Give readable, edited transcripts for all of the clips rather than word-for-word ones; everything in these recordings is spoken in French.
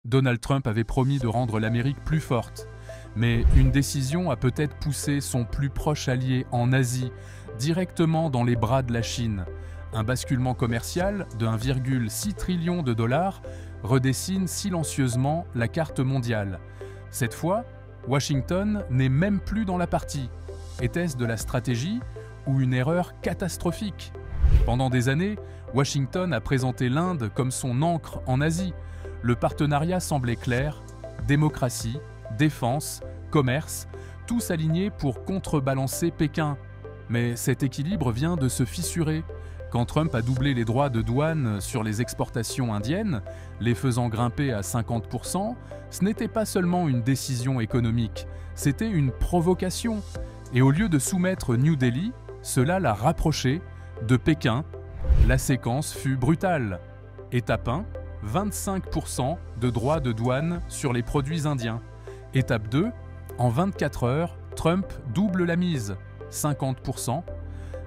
Donald Trump avait promis de rendre l'Amérique plus forte, mais une décision a peut-être poussé son plus proche allié en Asie directement dans les bras de la Chine. Un basculement commercial de 1,6 trillion de dollars redessine silencieusement la carte mondiale. Cette fois, Washington n'est même plus dans la partie. Était-ce de la stratégie ou une erreur catastrophique? Pendant des années, Washington a présenté l'Inde comme son ancre en Asie. Le partenariat semblait clair: démocratie, défense, commerce, tous alignés pour contrebalancer Pékin. Mais cet équilibre vient de se fissurer. Quand Trump a doublé les droits de douane sur les exportations indiennes, les faisant grimper à 50%, ce n'était pas seulement une décision économique, c'était une provocation. Et au lieu de soumettre New Delhi, cela l'a rapproché de Pékin. La séquence fut brutale. Étape 1, 25% de droits de douane sur les produits indiens. Étape 2, en 24 heures, Trump double la mise, 50%.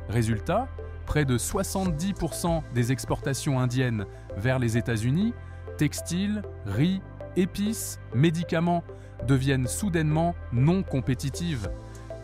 Résultat, près de 70% des exportations indiennes vers les États-Unis, textiles, riz, épices, médicaments deviennent soudainement non compétitives.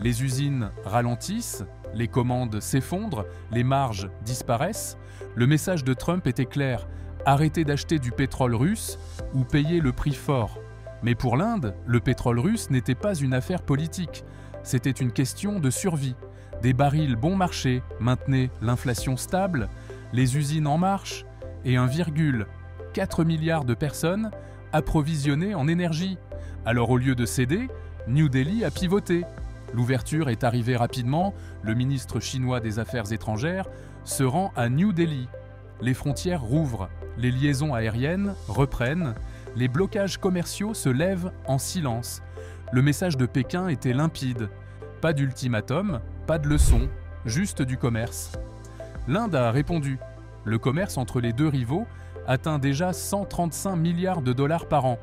Les usines ralentissent, les commandes s'effondrent, les marges disparaissent. Le message de Trump était clair: arrêtez d'acheter du pétrole russe ou payez le prix fort. Mais pour l'Inde, le pétrole russe n'était pas une affaire politique, c'était une question de survie. Des barils bon marché maintenaient l'inflation stable, les usines en marche et 1,4 milliard de personnes approvisionnées en énergie. Alors au lieu de céder, New Delhi a pivoté. L'ouverture est arrivée rapidement, le ministre chinois des Affaires étrangères se rend à New Delhi. Les frontières rouvrent, les liaisons aériennes reprennent, les blocages commerciaux se lèvent en silence. Le message de Pékin était limpide: pas d'ultimatum, pas de leçon, juste du commerce. L'Inde a répondu. Le commerce entre les deux rivaux atteint déjà 135 milliards de dollars par an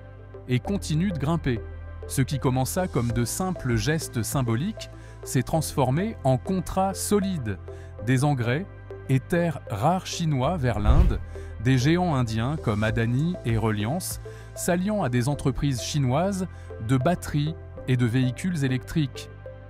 et continue de grimper. Ce qui commença comme de simples gestes symboliques s'est transformé en contrats solides, des engrais et terres rares chinois vers l'Inde, des géants indiens comme Adani et Reliance, s'alliant à des entreprises chinoises de batteries et de véhicules électriques.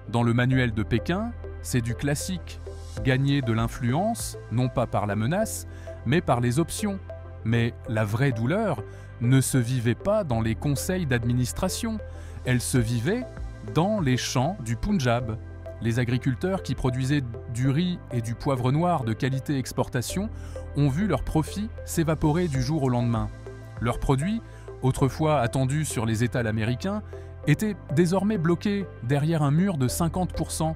Dans le manuel de Pékin, c'est du classique: gagner de l'influence, non pas par la menace, mais par les options. Mais la vraie douleur ne se vivait pas dans les conseils d'administration, elle se vivait dans les champs du Punjab. Les agriculteurs qui produisaient du riz et du poivre noir de qualité exportation ont vu leurs profits s'évaporer du jour au lendemain. Leurs produits, autrefois attendus sur les étals américains, étaient désormais bloqués derrière un mur de 50%.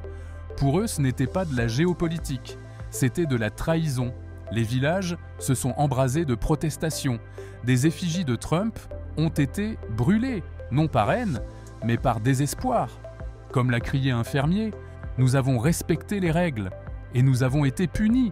Pour eux, ce n'était pas de la géopolitique, c'était de la trahison. Les villages se sont embrasés de protestations. Des effigies de Trump ont été brûlées, non par haine, mais par désespoir. Comme l'a crié un fermier, nous avons respecté les règles et nous avons été punis.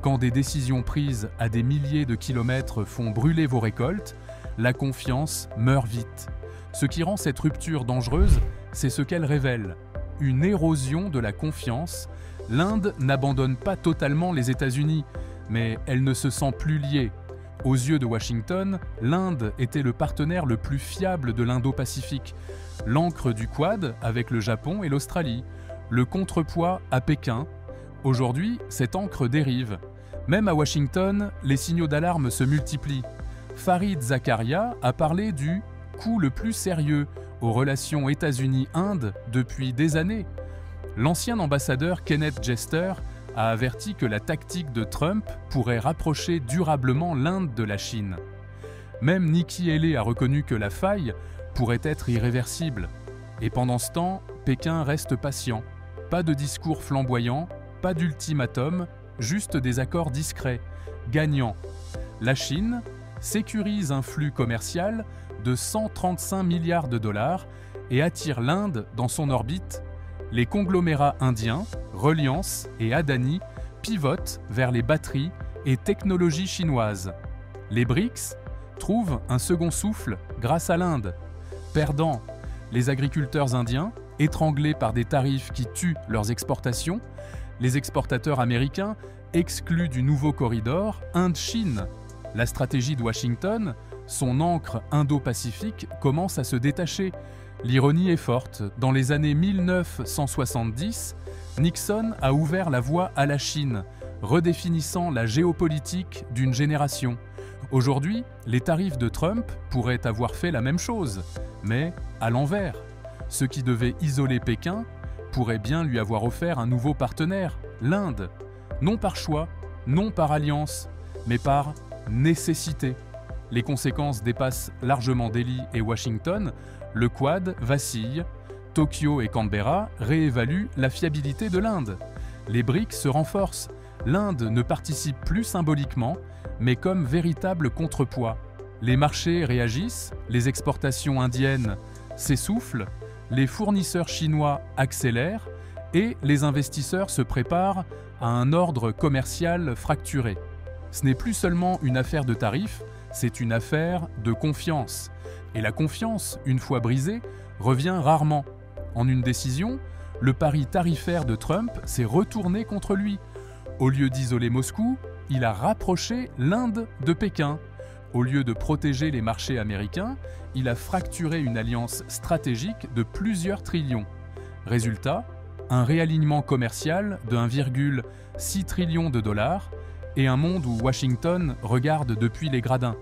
Quand des décisions prises à des milliers de kilomètres font brûler vos récoltes, la confiance meurt vite. Ce qui rend cette rupture dangereuse, c'est ce qu'elle révèle: une érosion de la confiance. L'Inde n'abandonne pas totalement les États-Unis, mais elle ne se sent plus liée. Aux yeux de Washington, l'Inde était le partenaire le plus fiable de l'Indo-Pacifique, l'ancre du Quad avec le Japon et l'Australie, le contrepoids à Pékin. Aujourd'hui, cette ancre dérive. Même à Washington, les signaux d'alarme se multiplient. Fareed Zakaria a parlé du coup le plus sérieux aux relations États-Unis-Inde depuis des années. L'ancien ambassadeur Kenneth Jester a averti que la tactique de Trump pourrait rapprocher durablement l'Inde de la Chine. Même Nikki Haley a reconnu que la faille pourrait être irréversible. Et pendant ce temps, Pékin reste patient. Pas de discours flamboyants, pas d'ultimatum, juste des accords discrets, gagnants. La Chine sécurise un flux commercial de 135 milliards de dollars et attire l'Inde dans son orbite. Les conglomérats indiens, Reliance et Adani, pivotent vers les batteries et technologies chinoises. Les BRICS trouvent un second souffle grâce à l'Inde. Perdants, les agriculteurs indiens, étranglés par des tarifs qui tuent leurs exportations, les exportateurs américains exclus du nouveau corridor Inde-Chine. La stratégie de Washington, son ancre indo-pacifique commence à se détacher. L'ironie est forte. Dans les années 1970, Nixon a ouvert la voie à la Chine, redéfinissant la géopolitique d'une génération. Aujourd'hui, les tarifs de Trump pourraient avoir fait la même chose, mais à l'envers. Ce qui devait isoler Pékin pourrait bien lui avoir offert un nouveau partenaire, l'Inde. Non par choix, non par alliance, mais par nécessité. Les conséquences dépassent largement Delhi et Washington. Le Quad vacille. Tokyo et Canberra réévaluent la fiabilité de l'Inde. Les BRICS se renforcent. L'Inde ne participe plus symboliquement, mais comme véritable contrepoids. Les marchés réagissent, les exportations indiennes s'essoufflent, les fournisseurs chinois accélèrent et les investisseurs se préparent à un ordre commercial fracturé. Ce n'est plus seulement une affaire de tarifs, c'est une affaire de confiance. Et la confiance, une fois brisée, revient rarement. En une décision, le pari tarifaire de Trump s'est retourné contre lui. Au lieu d'isoler Moscou, il a rapproché l'Inde de Pékin. Au lieu de protéger les marchés américains, il a fracturé une alliance stratégique de plusieurs trillions. Résultat, un réalignement commercial de 1,6 trillion de dollars et un monde où Washington regarde depuis les gradins.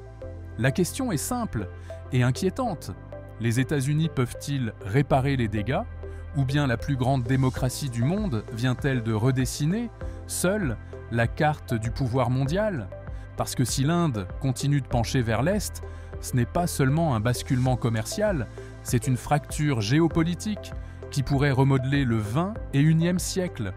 La question est simple et inquiétante. Les États-Unis peuvent-ils réparer les dégâts? Ou bien la plus grande démocratie du monde vient-elle de redessiner, seule, la carte du pouvoir mondial? Parce que si l'Inde continue de pencher vers l'Est, ce n'est pas seulement un basculement commercial, c'est une fracture géopolitique qui pourrait remodeler le 20 et 1e siècle.